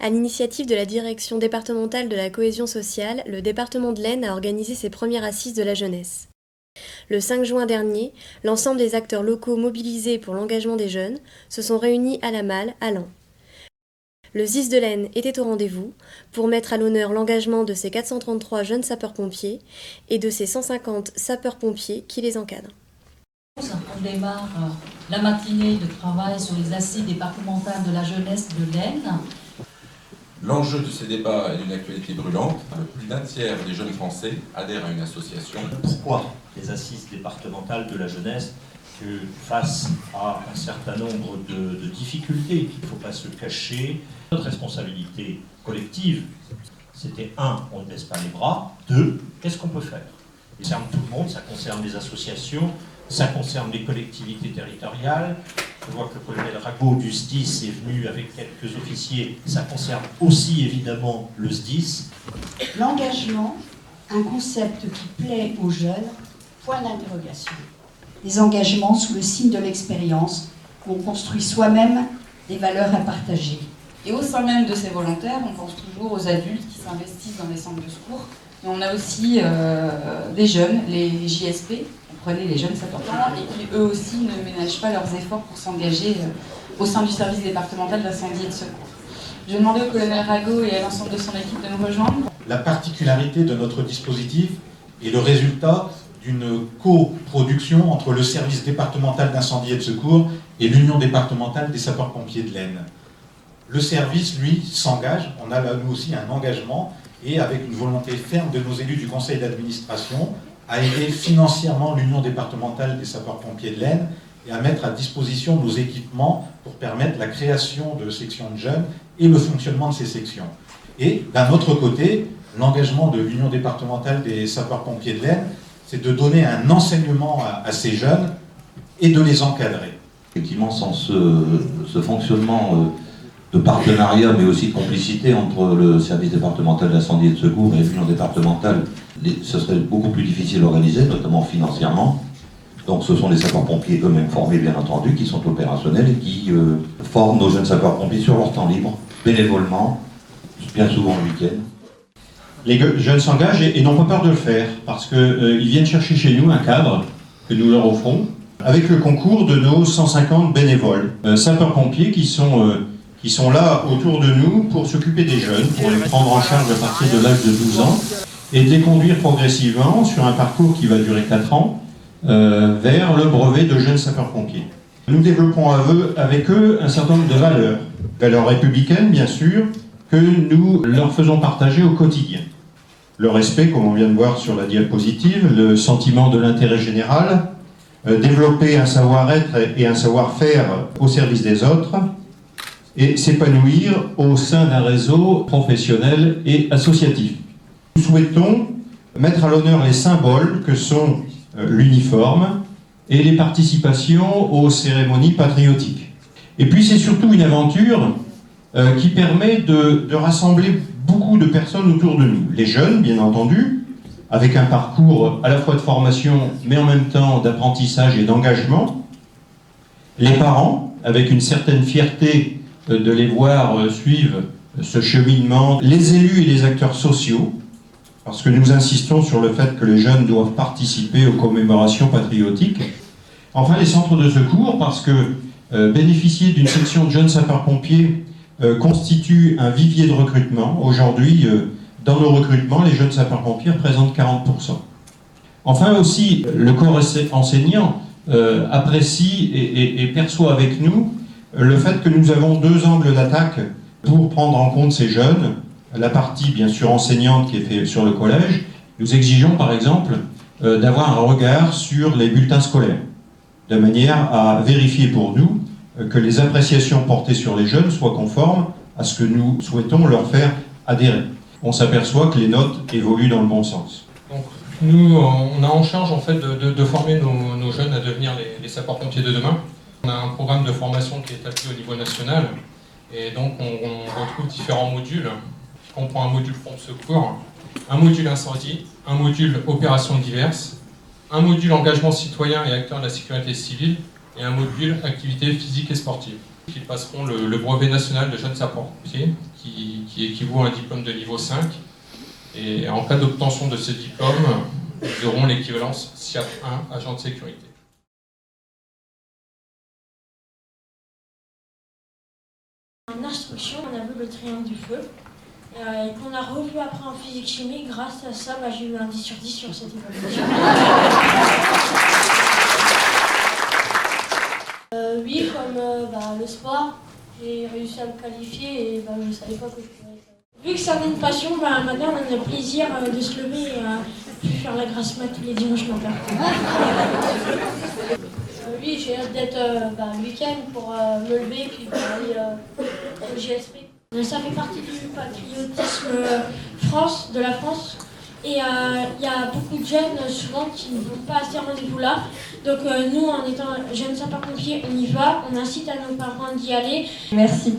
À l'initiative de la Direction départementale de la cohésion sociale, le département de l'Aisne a organisé ses premières assises de la jeunesse. Le 5 juin dernier, l'ensemble des acteurs locaux mobilisés pour l'engagement des jeunes se sont réunis à la Malle, à Laon. Le ZIS de l'Aisne était au rendez-vous pour mettre à l'honneur l'engagement de ses 433 jeunes sapeurs-pompiers et de ses 150 sapeurs-pompiers qui les encadrent. On démarre la matinée de travail sur les assises départementales de la jeunesse de l'Aisne. L'enjeu de ces débats est d'une actualité brûlante. Plus d'un tiers des jeunes Français adhèrent à une association. Pourquoi les assises départementales de la jeunesse? Que face à un certain nombre de difficultés, il ne faut pas se cacher, notre responsabilité collective, c'était 1, on ne baisse pas les bras, 2, qu'est-ce qu'on peut faire? Ça concerne tout le monde, ça concerne les associations, ça concerne les collectivités territoriales. Je vois que le colonel Rago du SDIS est venu avec quelques officiers, ça concerne aussi évidemment le SDIS. L'engagement, un concept qui plaît aux jeunes, point d'interrogation. Des engagements sous le signe de l'expérience, où on construit soi-même des valeurs à partager. Et au sein même de ces volontaires, on pense toujours aux adultes qui s'investissent dans les centres de secours. Mais on a aussi des jeunes, les JSP, comprenez les jeunes sapeurs-pompiers, et qui eux aussi ne ménagent pas leurs efforts pour s'engager au sein du service départemental d'incendie et de secours. Je vais demander au colonel Rago et à l'ensemble de son équipe de nous rejoindre. La particularité de notre dispositif est le résultat d'une coproduction entre le service départemental d'incendie et de secours et l'Union départementale des sapeurs-pompiers de l'Aisne. Le service, lui, s'engage, on a là nous aussi un engagement, et avec une volonté ferme de nos élus du conseil d'administration, à aider financièrement l'Union départementale des sapeurs-pompiers de l'Aisne et à mettre à disposition nos équipements pour permettre la création de sections de jeunes et le fonctionnement de ces sections. Et d'un autre côté, l'engagement de l'Union départementale des sapeurs-pompiers de l'Aisne, c'est de donner un enseignement à ces jeunes et de les encadrer. Effectivement, sans ce fonctionnement de partenariat, mais aussi de complicité entre le service départemental d'incendie et de secours et l'union départementale, ce serait beaucoup plus difficile d'organiser, notamment financièrement. Donc ce sont les sapeurs-pompiers eux-mêmes formés, bien entendu, qui sont opérationnels et qui forment nos jeunes sapeurs-pompiers sur leur temps libre, bénévolement, bien souvent le week-end. Les jeunes s'engagent et n'ont pas peur de le faire, parce qu'ils viennent chercher chez nous un cadre que nous leur offrons, avec le concours de nos 150 bénévoles, sapeurs-pompiers qui sont là autour de nous pour s'occuper des jeunes, pour les prendre en charge à partir de l'âge de 12 ans, et de les conduire progressivement sur un parcours qui va durer 4 ans, vers le brevet de jeunes sapeurs-pompiers. Nous développons avec eux un certain nombre de valeurs républicaines bien sûr, que nous leur faisons partager au quotidien. Le respect, comme on vient de voir sur la diapositive, le sentiment de l'intérêt général, développer un savoir-être et un savoir-faire au service des autres, et s'épanouir au sein d'un réseau professionnel et associatif. Nous souhaitons mettre à l'honneur les symboles que sont l'uniforme et les participations aux cérémonies patriotiques. Et puis c'est surtout une aventure qui permet de rassembler beaucoup de personnes autour de nous. Les jeunes, bien entendu, avec un parcours à la fois de formation, mais en même temps d'apprentissage et d'engagement. Les parents, avec une certaine fierté de les voir suivre ce cheminement. Les élus et les acteurs sociaux, parce que nous insistons sur le fait que les jeunes doivent participer aux commémorations patriotiques. Enfin, les centres de secours, parce que bénéficier d'une section de jeunes sapeurs-pompiers constitue un vivier de recrutement. Aujourd'hui, dans nos recrutements, les jeunes sapeurs-pompiers représentent 40%. Enfin aussi, le corps enseignant apprécie et perçoit avec nous le fait que nous avons 2 angles d'attaque pour prendre en compte ces jeunes. La partie, bien sûr, enseignante qui est faite sur le collège. Nous exigeons, par exemple, d'avoir un regard sur les bulletins scolaires, de manière à vérifier pour nous que les appréciations portées sur les jeunes soient conformes à ce que nous souhaitons leur faire adhérer. On s'aperçoit que les notes évoluent dans le bon sens. Donc, nous, on a en charge en fait, de former nos jeunes à devenir les sapeurs-pompiers de demain. On a un programme de formation qui est établi au niveau national, et donc on retrouve différents modules, qui comprend un module front de secours, un module incendie, un module opérations diverses, un module engagement citoyen et acteurs de la sécurité civile, et un module activité physique et sportive. Ils passeront le brevet national de jeunes sapeurs-pompiers, qui équivaut à un diplôme de niveau 5. Et en cas d'obtention de ce diplôme, ils auront l'équivalence SIAP 1, agent de sécurité. En instruction, on a vu le triangle du feu, et qu'on a revu après en physique-chimie. Grâce à ça, j'ai eu un 10 sur 10 sur cette évaluation. Oui, comme le sport, j'ai réussi à me qualifier et je ne savais pas que je pouvais être... Vu que ça en est une passion, maintenant on a le plaisir de se lever et faire la grasse mat tous les dimanches matin. Oui, j'ai hâte d'être le week-end pour me lever et puis aller au GSP. Ça fait partie du patriotisme de la France. Et il y a beaucoup de jeunes souvent qui ne vont pas à ces rendez-vous-là. Donc nous, en étant jeunes sapeurs-pompiers, on y va, on incite à nos parents d'y aller. Merci.